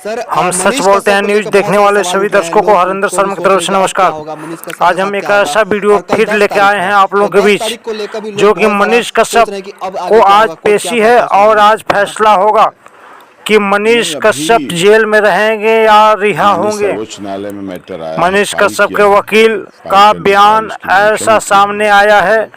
हम सच बोलते हैं न्यूज देखने वाले सभी दर्शकों को हरिंदर शर्मा की तरफ से नमस्कार। आज हम एक ऐसा वीडियो फिर लेके आए हैं आप लोगों के बीच जो कि मनीष कश्यप को आज पेशी है और आज फैसला होगा कि मनीष कश्यप जेल में रहेंगे या रिहा होंगे। मनीष कश्यप के वकील का बयान ऐसा सामने आया है,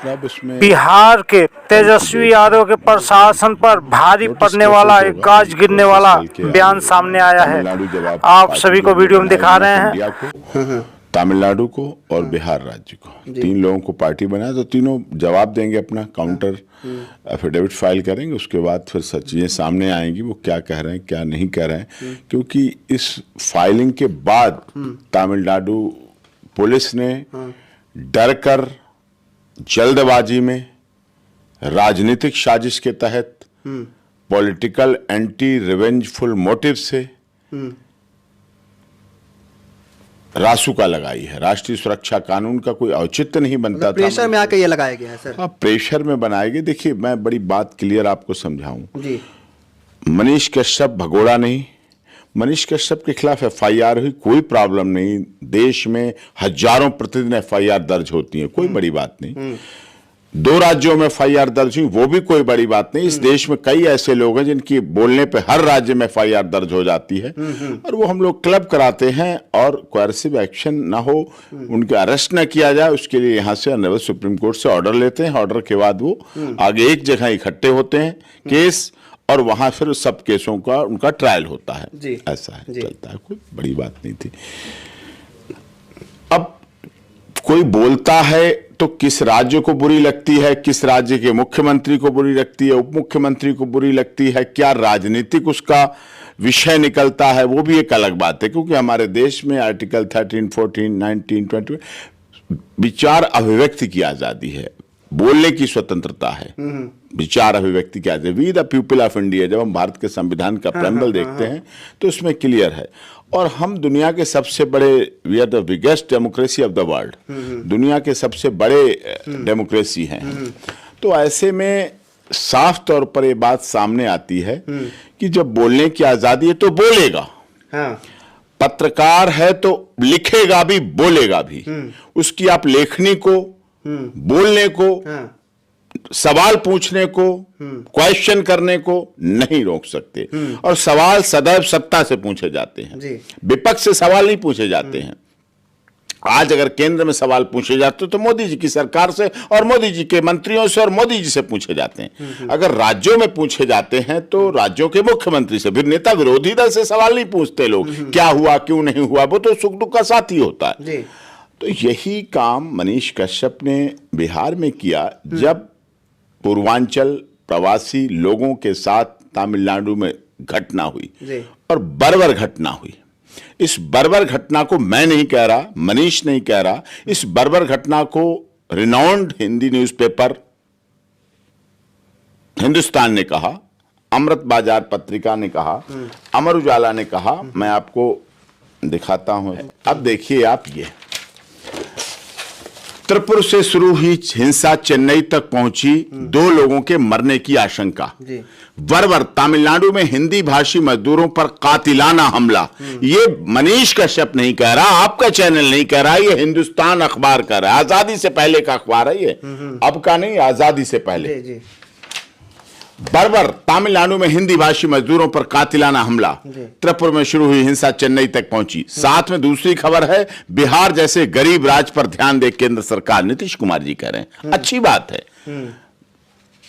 बिहार के तेजस्वी यादव के प्रशासन पर भारी पड़ने वाला एक गाज गिरने वाला बयान सामने आया है। आप सभी को वीडियो में दिखा रहे हैं। तमिलनाडु को और बिहार राज्य को, तीन लोगों को पार्टी बनाया तो तीनों जवाब देंगे, अपना काउंटर एफिडेविट फाइल करेंगे। उसके बाद फिर सब चीजें सामने आएंगी, वो क्या कह रहे हैं क्या नहीं कह रहे हैं। क्योंकि इस फाइलिंग के बाद तमिलनाडु पुलिस ने डरकर जल्दबाजी में राजनीतिक साजिश के तहत पॉलिटिकल एंटी रिवेंजफुल मोटिव से रासुका लगाई है। राष्ट्रीय सुरक्षा कानून का कोई औचित्य नहीं बनता था। प्रेशर में आकर ये लगाया गया है सर। हाँ, प्रेशर में बनाए गए। देखिए, मैं बड़ी बात क्लियर आपको समझाऊं जी। मनीष कश्यप भगोड़ा नहीं, मनीष कश्यप के खिलाफ एफआईआर हुई, कोई प्रॉब्लम नहीं। देश में हजारों प्रतिदिन एफआईआर दर्ज होती है, कोई बड़ी बात नहीं। 2 राज्यों में एफआईआर दर्ज हुई, वो भी कोई बड़ी बात नहीं। इस देश में कई ऐसे लोग हैं जिनकी बोलने पे हर राज्य में एफआईआर दर्ज हो जाती है और वो हम लोग क्लब कराते हैं और कोएर्सिव एक्शन ना हो, उनके अरेस्ट ना किया जाए, उसके लिए यहाँ से ऑनरेबल सुप्रीम कोर्ट से ऑर्डर लेते हैं। ऑर्डर के बाद वो आगे एक जगह इकट्ठे होते हैं केस, और वहां फिर सब केसों का उनका ट्रायल होता है। ऐसा है, चलता है, कोई बड़ी बात नहीं थी। अब कोई बोलता है तो किस राज्य को बुरी लगती है, किस राज्य के मुख्यमंत्री को बुरी लगती है, उप मुख्यमंत्री को बुरी लगती है, क्या राजनीतिक उसका विषय निकलता है, वो भी एक अलग बात है। क्योंकि हमारे देश में आर्टिकल 13, 14, 19, 20 विचार अभिव्यक्ति की आजादी है, बोलने की स्वतंत्रता है, विचार अभिव्यक्ति की आजादी। We the people of India, जब हम भारत के संविधान का प्रेम्बल देखते हैं तो उसमें क्लियर है। और हम दुनिया के सबसे बड़े, we are the biggest democracy of the world, दुनिया के सबसे बड़े डेमोक्रेसी हैं। तो ऐसे में साफ तौर पर ये बात सामने आती है कि जब बोलने की आजादी है तो बोलेगा। पत्रकार है तो लिखेगा भी, बोलेगा भी। उसकी आप लेखनी को, बोलने को, सवाल पूछने को, क्वेश्चन करने को नहीं रोक सकते। और सवाल सदैव सत्ता से पूछे जाते हैं, विपक्ष से सवाल नहीं पूछे जाते हैं। आज अगर केंद्र में सवाल पूछे जाते तो मोदी जी की सरकार से और मोदी जी के मंत्रियों से और मोदी जी से पूछे जाते हैं। अगर राज्यों में पूछे जाते हैं तो राज्यों के मुख्यमंत्री से, फिर नेता विरोधी दल से सवाल नहीं पूछते लोग, क्या हुआ क्यों नहीं हुआ, वो तो सुख दुख का साथी होता है। तो यही काम मनीष कश्यप ने बिहार में किया जब पूर्वांचल प्रवासी लोगों के साथ तमिलनाडु में घटना हुई और बर्बर घटना हुई। इस बर्बर घटना को मैं नहीं कह रहा, मनीष नहीं कह रहा, इस बर्बर घटना को रिनाउंड हिंदी न्यूज़पेपर हिंदुस्तान ने कहा, अमृत बाजार पत्रिका ने कहा, अमर उजाला ने कहा। मैं आपको दिखाता हूं। अब देखिए आप, ये त्रिपुर से शुरू हुई हिंसा चेन्नई तक पहुंची, 2 लोगों के मरने की आशंका। बर्बर तमिलनाडु में हिंदी भाषी मजदूरों पर कातिलाना हमला। ये मनीष कश्यप नहीं कह रहा, आपका चैनल नहीं कह रहा, ये हिंदुस्तान अखबार कह रहा है। आजादी से पहले का अखबार है ये, अब का नहीं, आजादी से पहले। बर्बर तमिलनाडु में हिंदी भाषी मजदूरों पर कातिलाना हमला, त्रिपुर में शुरू हुई हिंसा चेन्नई तक पहुंची। साथ में दूसरी खबर है, बिहार जैसे गरीब राज्य पर ध्यान दे केंद्र सरकार, नीतीश कुमार जी कह रहे हैं। अच्छी बात है।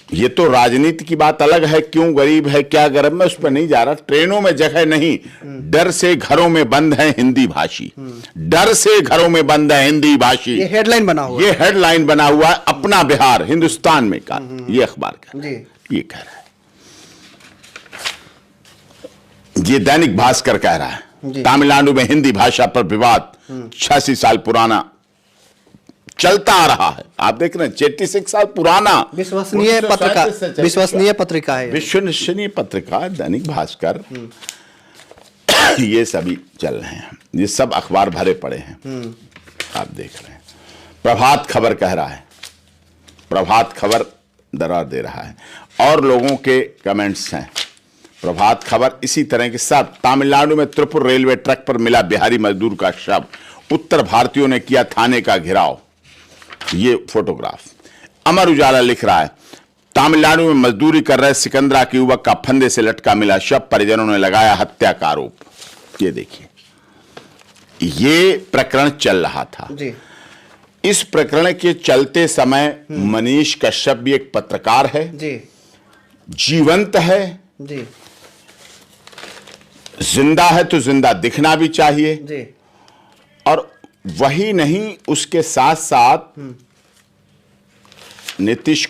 ये तो राजनीति की बात अलग है, क्यों गरीब है क्या गरीब, मैं उस पर नहीं जा रहा। ट्रेनों में जगह नहीं, डर से घरों में बंद है हिंदी भाषी, डर से घरों में बंद है हिंदी भाषी। ये हेडलाइन बना हुआ, ये हेडलाइन बना हुआ है अपना बिहार हिंदुस्तान में का, ये अखबार का ये कह रहा है। ये दैनिक भास्कर कह रहा है, तमिलनाडु में हिंदी भाषा पर विवाद 86 साल पुराना चलता आ रहा है। आप देख रहे हैं 86 साल पुराना विश्वसनीय पत्रिका, विश्वसनीय पत्रिका है, विश्वसनीय पत्रिका दैनिक भास्कर। ये सभी चल रहे हैं, ये सब अखबार भरे पड़े हैं, आप देख रहे हैं। प्रभात खबर कह रहा है, प्रभात खबर दरार दे रहा है और लोगों के कमेंट्स हैं। प्रभात खबर इसी तरह के सब। तमिलनाडु में त्रिपुर रेलवे ट्रैक पर मिला बिहारी मजदूर का शव, उत्तर भारतीयों ने किया थाने का घेराव। ये फोटोग्राफ। अमर उजाला लिख रहा है, तमिलनाडु में मजदूरी कर रहे सिकंदरा के युवक का फंदे से लटका मिला शव, परिजनों ने लगाया हत्या का आरोप। ये देखिए, ये प्रकरण चल रहा था जी। इस प्रकरण के चलते समय मनीष कश्यप भी एक पत्रकार है जी, जीवंत है जी, जिंदा है तो जिंदा दिखना भी चाहिए। जी, और वही नहीं, उसके साथ साथ नीतीश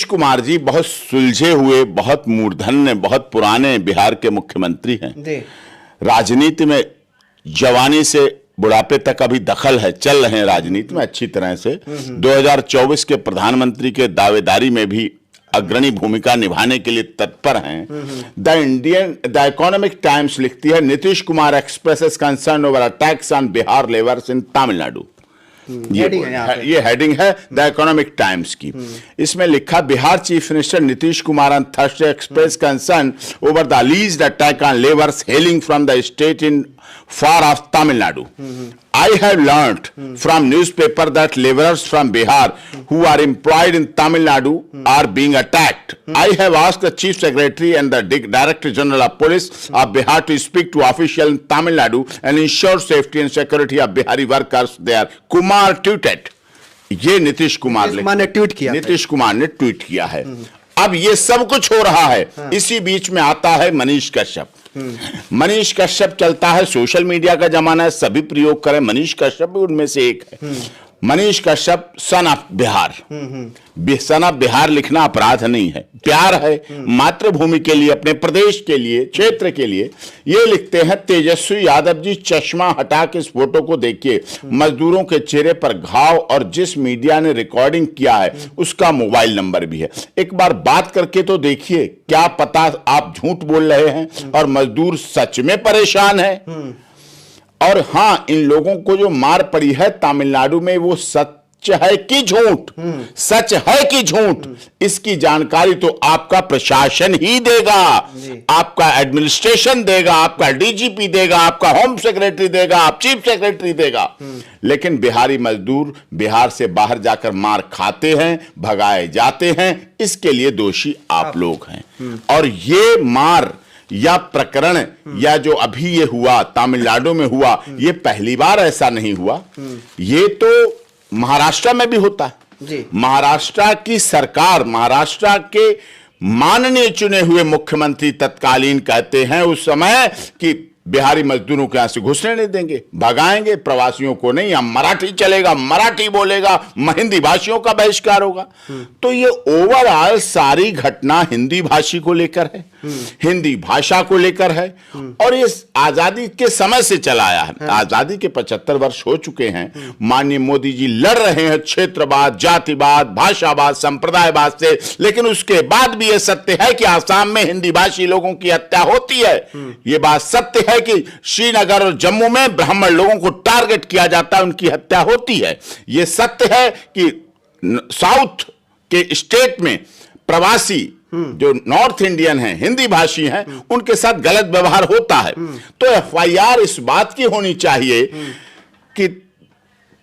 कुमार जी बहुत सुलझे हुए, बहुत मूर्धन्य, बहुत पुराने बिहार के मुख्यमंत्री हैं। जी, राजनीति में जवानी से बुढ़ापे तक अभी दखल है, चल रहे हैं राजनीति में अच्छी तरह से। 2024 के प्रधानमंत्री के दावेदारी में भी अग्रणी भूमिका निभाने के लिए तत्पर हैं। द इकोनॉमिक टाइम्स लिखती है, Nitish Kumar expresses concern over attacks on Bihar labours in Tamil Nadu. ये हेडिंग है द इकोनॉमिक टाइम्स की। इसमें लिखा, Bihar chief minister Nitish Kumar on Thursday express concern over the alleged attack on labours hailing from the state in far off Tamil Nadu. I have learnt from newspaper that laborers from Bihar who are employed in Tamil Nadu are being attacked. I have asked the Chief Secretary and the Director General of Police of Bihar to speak to officials in Tamil Nadu and ensure safety and security of Bihari workers there. Kumar tweeted. ये नीतीश कुमार ने tweet किया, नीतीश कुमार ने tweet किया है। अब ये सब कुछ हो रहा है, इसी बीच में आता है मनीष कश्यप। मनीष कश्यप चलता है, सोशल मीडिया का जमाना है, सभी प्रयोग करें, मनीष कश्यप भी उनमें से एक है। Manish Kashyap son of Bihar. Son of Bihar लिखना अपराध नहीं है, प्यार है मातृभूमि के लिए, अपने प्रदेश के लिए, क्षेत्र के लिए। ये लिखते हैं, तेजस्वी यादव जी चश्मा हटा के इस फोटो को देखिए, मजदूरों के चेहरे पर घाव और जिस मीडिया ने रिकॉर्डिंग किया है उसका मोबाइल नंबर भी है। एक बार बात करके तो देखिए, क्या पता आप झूठ बोल रहे हैं और मजदूर सच में परेशान है। और हां, इन लोगों को जो मार पड़ी है तमिलनाडु में, वो सच है कि झूठ, सच है कि झूठ, इसकी जानकारी तो आपका प्रशासन ही देगा, आपका एडमिनिस्ट्रेशन देगा, आपका डीजीपी देगा, आपका होम सेक्रेटरी देगा, आप चीफ सेक्रेटरी देगा। लेकिन बिहारी मजदूर बिहार से बाहर जाकर मार खाते हैं, भगाए जाते हैं, इसके लिए दोषी आप लोग हैं। और ये मार या प्रकरण या जो अभी ये हुआ तमिलनाडु में हुआ, ये पहली बार ऐसा नहीं हुआ, ये तो महाराष्ट्र में भी होता है। महाराष्ट्र की सरकार, महाराष्ट्र के माननीय चुने हुए मुख्यमंत्री तत्कालीन कहते हैं उस समय कि बिहारी मजदूरों के यहां से घुसने नहीं देंगे, भगाएंगे, प्रवासियों को नहीं, हम मराठी चलेगा, मराठी बोलेगा, हिंदी भाषियों का बहिष्कार होगा। तो ये ओवरऑल सारी घटना हिंदी भाषी को लेकर है, हिंदी भाषा को लेकर है, और ये आजादी के समय से चलाया है। आजादी के 75 वर्ष हो चुके हैं, माननीय मोदी जी लड़ रहे हैं क्षेत्रवाद, जातिवाद, भाषावाद, संप्रदायवाद से, लेकिन उसके बाद भी यह सत्य है कि आसाम में हिंदी भाषी लोगों की हत्या होती है। यह बात सत्य है कि श्रीनगर और जम्मू में ब्राह्मण लोगों को टारगेट किया जाता है, उनकी हत्या होती है। यह सत्य है कि साउथ के स्टेट में प्रवासी जो नॉर्थ इंडियन हैं, हिंदी भाषी हैं, उनके साथ गलत व्यवहार होता है। तो एफआईआर इस बात की होनी चाहिए कि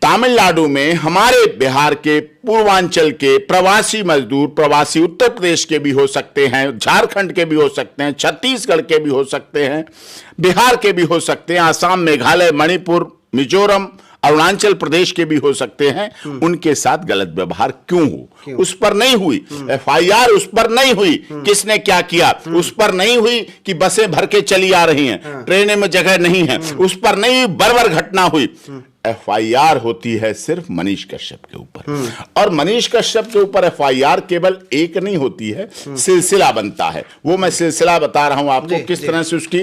तमिलनाडु में हमारे बिहार के पूर्वांचल के प्रवासी मजदूर, प्रवासी उत्तर प्रदेश के भी हो सकते हैं, झारखंड के भी हो सकते हैं, छत्तीसगढ़ के भी हो सकते हैं, बिहार के भी हो सकते हैं, आसाम, मेघालय, मणिपुर, मिजोरम, अरुणाचल प्रदेश के भी हो सकते हैं, उनके साथ गलत व्यवहार क्यों हो? उस पर नहीं हुई एफआईआर, उस पर नहीं हुई किसने क्या किया, उस पर नहीं हुई कि बसें भर के चली आ रही हैं, ट्रेनें में जगह नहीं है, उस पर नहीं हुई, बर्बर घटना हुई। एफआईआर होती है सिर्फ मनीष कश्यप के ऊपर, और मनीष कश्यप के ऊपर एफआईआर केवल एक नहीं होती है, सिलसिला बनता है। वो मैं सिलसिला बता रहा हूं आपको किस तरह से उसकी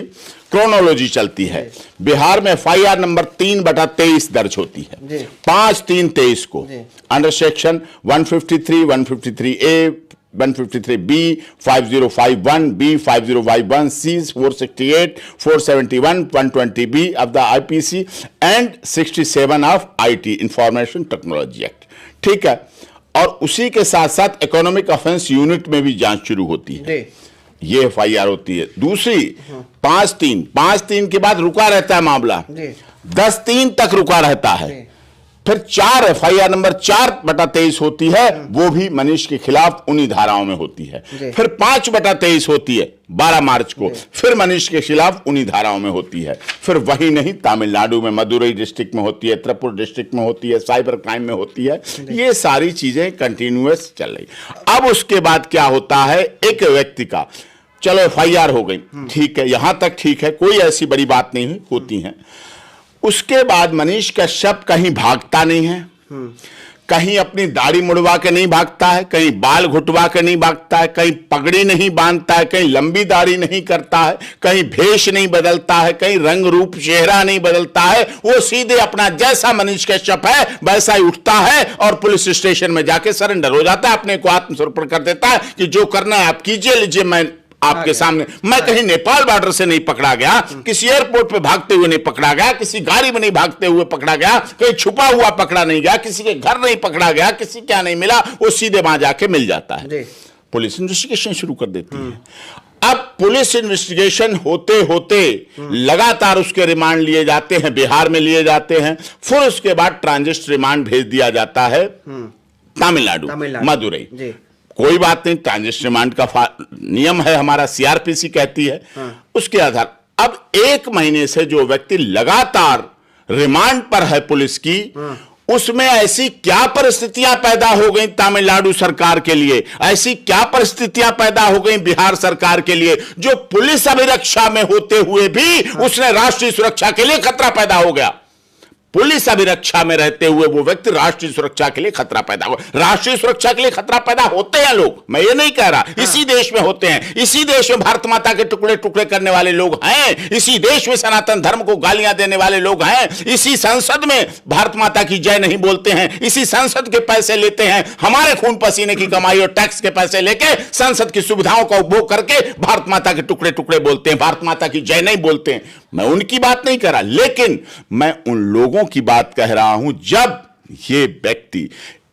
क्रोनोलॉजी चलती है। बिहार में एफआईआर नंबर 3/23 दर्ज होती है 5/3/23 को, under section 153, 153A, 153B, 5051B, 5051 C, 468, 471, 120B of the IPC and 67 of IT, information technology act. ठीक है, और उसी के साथ साथ इकोनॉमिक ऑफेंस यूनिट में भी जांच शुरू होती है। ये FIR होती है। दूसरी 5-3 के बाद रुका रहता है मामला, 10-3 तक रुका रहता है। फिर 4 FIR नंबर 4/23 होती है, वो भी मनीष के खिलाफ उन्हीं धाराओं में होती है। फिर 5/23 होती है 12 मार्च को, फिर मनीष के खिलाफ उन्हीं धाराओं में होती है। फिर वही नहीं, तमिलनाडु में मदुरई डिस्ट्रिक्ट में होती है, त्रिपुरा डिस्ट्रिक्ट में होती है, साइबर क्राइम में होती है। ये सारी चीजें कंटिन्यूअस चल रही। अब उसके बाद क्या होता है, एक व्यक्ति का चलो FIR हो गई, ठीक है, यहां तक ठीक है, कोई ऐसी बड़ी बात नहीं होती है। उसके बाद मनीष कश्यप कहीं भागता नहीं है, कहीं अपनी दाढ़ी मुड़वा के नहीं भागता है, कहीं बाल घुटवा के नहीं भागता है, कहीं पगड़ी नहीं बांधता है, कहीं लंबी दाढ़ी नहीं करता है, कहीं भेष नहीं बदलता है, कहीं रंग रूप चेहरा नहीं बदलता है। वो सीधे अपना जैसा मनीष कश्यप है वैसा ही उठता है और पुलिस स्टेशन में जाके सरेंडर हो जाता है, अपने को आत्मसमर्पण कर देता है कि जो करना है आप कीजिए, लीजिए, मैं आपके सामने। मैं कहीं नेपाल बॉर्डर से नहीं पकड़ा गया, किसी एयरपोर्ट पे भागते हुए नहीं पकड़ा गया, किसी गाड़ी में नहीं भागते हुए पकड़ा गया, कहीं छुपा हुआ पकड़ा नहीं गया, किसी के घर नहीं पकड़ा गया, किसी क्या नहीं मिला, वो सीधे वहां जाके मिल जाता है। पुलिस इन्वेस्टिगेशन शुरू कर देती है। अब पुलिस इन्वेस्टिगेशन होते होते लगातार उसके रिमांड लिए जाते हैं, बिहार में लिए जाते हैं, फिर उसके बाद ट्रांजिट रिमांड भेज दिया जाता है तमिलनाडु, मदुरई। कोई बात नहीं, ट्रांजिट रिमांड का नियम है हमारा, CRPC कहती है। उसके आधार अब 1 महीने से जो व्यक्ति लगातार रिमांड पर है पुलिस की, उसमें ऐसी क्या परिस्थितियां पैदा हो गई तमिलनाडु सरकार के लिए, ऐसी क्या परिस्थितियां पैदा हो गई बिहार सरकार के लिए, जो पुलिस अभिरक्षा में होते हुए भी उसने राष्ट्रीय सुरक्षा के लिए खतरा पैदा हो गया। पुलिस अभिरक्षा में रहते हुए वो व्यक्ति राष्ट्रीय सुरक्षा के लिए खतरा पैदा हो। राष्ट्रीय सुरक्षा के लिए खतरा पैदा होते हैं लोग, मैं ये नहीं कह रहा, इसी देश में होते हैं, इसी देश में भारत माता के टुकड़े टुकड़े करने वाले लोग हैं, इसी देश में सनातन धर्म को गालियां देने वाले लोग हैं, इसी संसद में भारत माता की जय नहीं बोलते हैं, इसी संसद के पैसे लेते हैं, हमारे खून पसीने की कमाई और टैक्स के पैसे लेके संसद की सुविधाओं का उपभोग करके भारत माता के टुकड़े टुकड़े बोलते हैं, भारत माता की जय नहीं बोलते हैं। मैं उनकी बात नहीं कर रहा, लेकिन मैं उन लोगों की बात कह रहा हूं जब ये व्यक्ति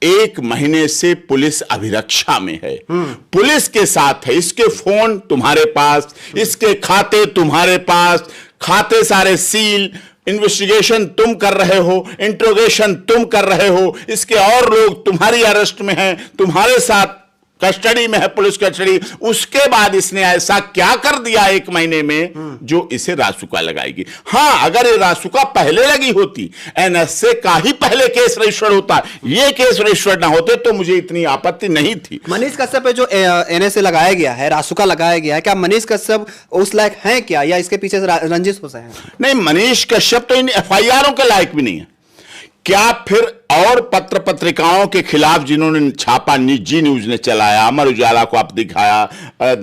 1 महीने से पुलिस अभिरक्षा में है, पुलिस के साथ है, इसके फोन तुम्हारे पास, इसके खाते तुम्हारे पास, खाते सारे सील, इन्वेस्टिगेशन तुम कर रहे हो, इंट्रोगेशन तुम कर रहे हो, इसके और लोग तुम्हारी अरेस्ट में हैं, तुम्हारे साथ कस्टडी में है, पुलिस कस्टडी। उसके बाद इसने ऐसा क्या कर दिया 1 महीने में जो इसे रासुका लगाएगी। हां, अगर ये रासुका पहले लगी होती, NSA का ही पहले केस रजिस्टर्ड होता, ये केस रजिस्टर्ड ना होते तो मुझे इतनी आपत्ति नहीं थी। मनीष कश्यप पे जो NSA लगाया गया है, रासुका लगाया गया है, क्या मनीष कश्यप उस लायक हैं क्या, या इसके पीछे रंजिश हो है? नहीं, मनीष कश्यप तो इन FIR के लायक भी नहीं है। क्या फिर और पत्र पत्रिकाओं के खिलाफ जिन्होंने छापा, जी न्यूज ने चलाया, अमर उजाला को आप दिखाया,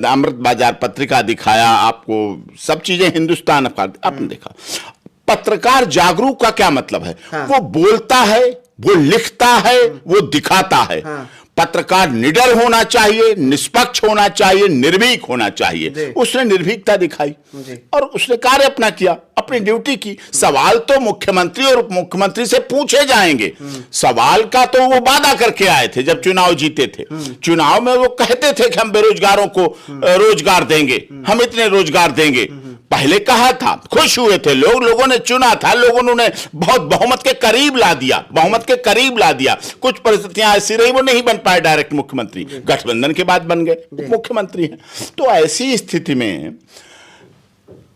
अमृत बाजार पत्रिका दिखाया, आपको सब चीजें हिंदुस्तान आपने देखा। पत्रकार जागरूक का क्या मतलब है? वो बोलता है, वो लिखता है, वो दिखाता है। पत्रकार निडर होना चाहिए, निष्पक्ष होना चाहिए, निर्भीक होना चाहिए। उसने निर्भीकता दिखाई और उसने कार्य अपना किया, अपनी ड्यूटी की। सवाल तो मुख्यमंत्री और उप मुख्यमंत्री से पूछे जाएंगे। सवाल का तो वो वादा करके आए थे जब चुनाव जीते थे। चुनाव में वो कहते थे कि हम बेरोजगारों को रोजगार देंगे, हम इतने रोजगार देंगे। पहले कहा था, खुश हुए थे लोग, लोगों ने चुना था, लोगों ने उन्हें बहुत बहुमत के करीब ला दिया, बहुमत के करीब ला दिया। कुछ परिस्थितियां ऐसी रही, वो नहीं बन पाए डायरेक्ट मुख्यमंत्री, गठबंधन के बाद बन गए मुख्यमंत्री हैं। तो ऐसी स्थिति में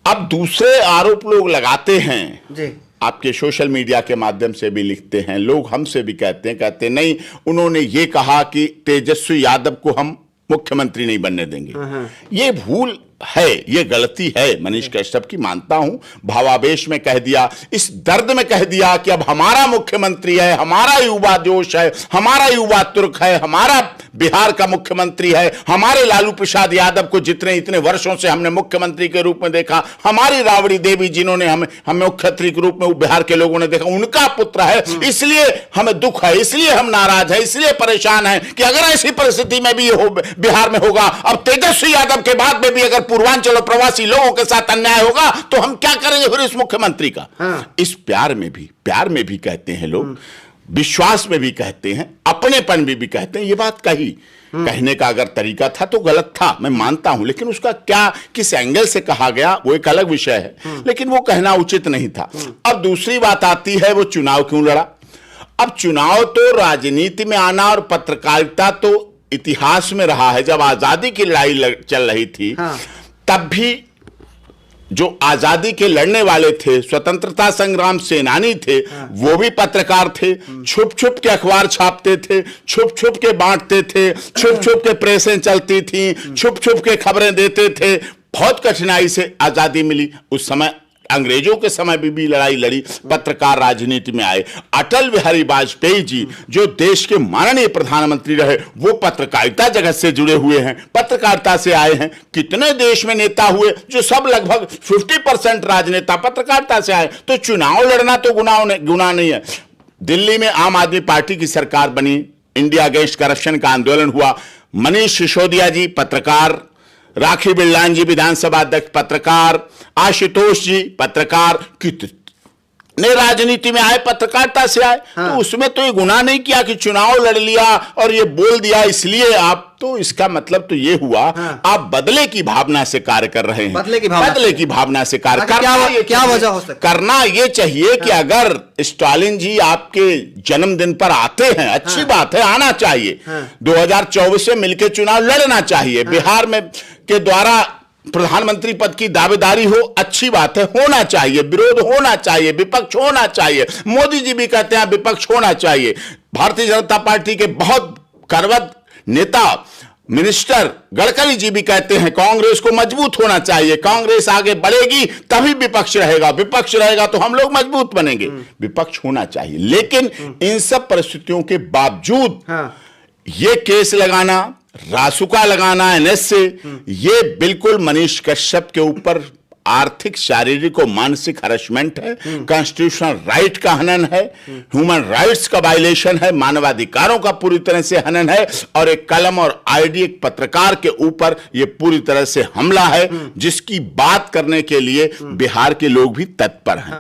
अब दूसरे आरोप लोग लगाते हैं, आपके सोशल मीडिया के माध्यम से भी लिखते हैं, लोग हमसे भी कहते हैं नहीं, उन्होंने ये कहा कि तेजस्वी यादव को हम मुख्यमंत्री नहीं बनने देंगे। ये भूल है, ये गलती है मनीष कश्यप की, मानता हूं। भावावेश में कह दिया, इस दर्द में कह दिया कि अब हमारा मुख्यमंत्री है, हमारा युवा जोश है, हमारा युवा तुर्क है, हमारा बिहार का मुख्यमंत्री है, हमारे लालू प्रसाद यादव को जितने इतने वर्षों से हमने मुख्यमंत्री के रूप में देखा, हमारी राबड़ी देवी जिन्होंने हमें मुख्यमंत्री के रूप में बिहार के लोगों ने देखा, उनका पुत्र है, इसलिए हमें दुख है, इसलिए हम नाराज है, इसलिए परेशान है कि अगर ऐसी परिस्थिति में भी बिहार में होगा, अब तेजस्वी यादव के बाद में भी अगर पूर्वांचल और प्रवासी लोगों के साथ अन्याय होगा तो हम क्या करेंगे फिर इस मुख्यमंत्री का। इस प्यार में भी कहते हैं लोग, विश्वास में भी कहते हैं, अपनेपन में भी कहते हैं। ये बात कही कहने का अगर तरीका था तो गलत था, मैं मानता हूं, लेकिन उसका क्या किस एंगल से कहा गया वो एक अलग विषय है, लेकिन वो कहना उचित नहीं था। अब दूसरी बात आती है वो चुनाव क्यों लड़ा। अब चुनाव तो राजनीति में आना और पत्रकारिता तो इतिहास में रहा है। जब आजादी की लड़ाई चल रही थी तब भी जो आजादी के लड़ने वाले थे, स्वतंत्रता संग्राम सेनानी थे, वो भी पत्रकार थे। छुप छुप के अखबार छापते थे, छुप छुप के बांटते थे, छुप छुप के प्रेसें चलती थी, छुप छुप के खबरें देते थे। बहुत कठिनाई से आजादी मिली। उस समय अंग्रेजों के समय भी लड़ाई लड़ी, पत्रकार राजनीति में आए। अटल बिहारी वाजपेयी जी जो देश के माननीय प्रधानमंत्री रहे, वो पत्रकारिता जगत से जुड़े हुए हैं, पत्रकारिता से आए हैं। कितने देश में नेता हुए जो सब लगभग 50% राजनेता पत्रकारिता से आए। तो चुनाव लड़ना तो गुनाह नहीं है। दिल्ली में आम आदमी पार्टी की सरकार बनी, इंडिया अगेंस्ट करप्शन का आंदोलन हुआ। मनीष सिसोदिया जी पत्रकार, राखी बिरलान जी विधानसभा अध्यक्ष पत्रकार, आशुतोष जी पत्रकार, कितने राजनीति में आए, पत्रकारिता से आए। तो उसमें तो ये गुनाह नहीं किया कि चुनाव लड़ लिया और ये बोल दिया इसलिए आप, तो इसका मतलब तो ये हुआ आप बदले की भावना से कार्य कर रहे हैं। बदले की भावना से कार्य क्या वजह हो सकती है? करना ये चाहिए कि अगर स्टालिन जी आपके जन्मदिन पर आते हैं, अच्छी बात है, आना चाहिए। 2024 में मिलकर चुनाव लड़ना चाहिए। बिहार में के द्वारा प्रधानमंत्री पद की दावेदारी हो, अच्छी बात है, होना चाहिए। विरोध होना चाहिए, विपक्ष होना चाहिए। मोदी जी भी कहते हैं विपक्ष होना चाहिए। भारतीय जनता पार्टी के बहुत करवत नेता मिनिस्टर गडकरी जी भी कहते हैं कांग्रेस को मजबूत होना चाहिए, कांग्रेस आगे बढ़ेगी तभी विपक्ष रहेगा, विपक्ष रहेगा तो हम लोग मजबूत बनेंगे। विपक्ष होना चाहिए, लेकिन इन सब परिस्थितियों के बावजूद ये केस लगाना, रासुका लगाना एनएस से, ये बिल्कुल मनीष कश्यप के ऊपर आर्थिक, शारीरिक और मानसिक हरासमेंट है, कॉन्स्टिट्यूशनल राइट का हनन है, ह्यूमन राइट्स का वायलेशन है, मानवाधिकारों का पूरी तरह से हनन है, और एक कलम और आईडी एक पत्रकार के ऊपर यह पूरी तरह से हमला है, जिसकी बात करने के लिए बिहार के लोग भी तत्पर हैं।